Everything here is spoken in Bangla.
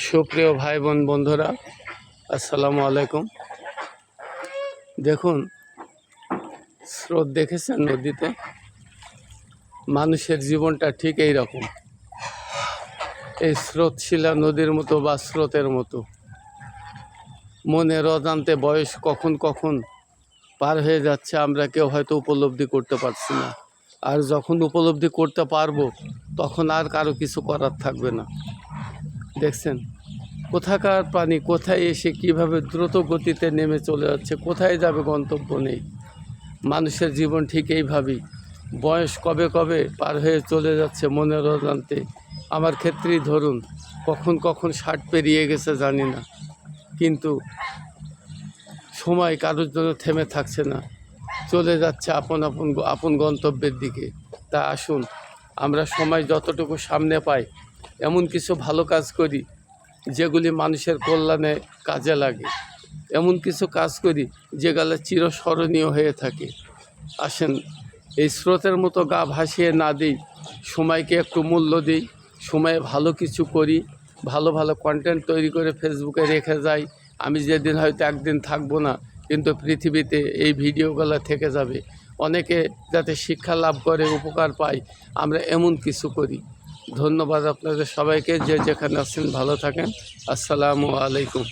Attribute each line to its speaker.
Speaker 1: সুপ্রিয় ভাই বোন বন্ধুরা, আসসালামু আলাইকুম। দেখুন, স্রোত দেখেছেন নদীতে? মানুষের জীবনটা ঠিক এই রকম। এই স্রোতশীলা নদীর মতো বা স্রোতের মতো মনের অজান্তে বয়স কখন কখন পার হয়ে যাচ্ছে আমরা কেউ হয়তো উপলব্ধি করতে পারছি না। আর যখন উপলব্ধি করতে পারবো তখন আর কারো কিছু করার থাকবে না। দেখছেন কোথাকার প্রাণী কোথায় এসে কিভাবে দ্রুত গতিতে নেমে চলে যাচ্ছে, কোথায় যাবে গন্তব্য নেই। মানুষের জীবন ঠিক এইভাবেই, বয়স কবে কবে পার হয়ে চলে যাচ্ছে মনের অজান্তে। আমার ক্ষেত্রেই ধরুন, কখন কখন 60 পেরিয়ে গেছে জানি না, কিন্তু সময় কারোর জন্য থেমে থাকছে না, চলে যাচ্ছে আপন গন্তব্যের দিকে। তা আসুন, আমরা সময় যতটুকু সামনে পাই এমন কিছু ভালো কাজ করি যেগুলি মানুষের কল্যাণে কাজে লাগে, এমন কিছু কাজ করি যেগুলো চিরস্মরণীয় হয়ে থাকে। আসেন, এই স্রোতের মতো গা ভাসিয়ে না দিই, সময়কে একটু মূল্য দিই, সময়ে ভালো কিছু করি, ভালো ভালো কন্টেন্ট তৈরি করে ফেসবুকে রেখে যাই। আমি যেদিন হয়তো একদিন থাকবো না, কিন্তু পৃথিবীতে এই ভিডিওগুলো থেকে যাবে। অনেকে যাতে শিক্ষা লাভ করে, উপকার পায়, আমরা এমন কিছু করি। ধন্যবাদ আপনাদের সবাইকে, যে যেখানে আছেন ভালো থাকেন। আসসালামু আলাইকুম।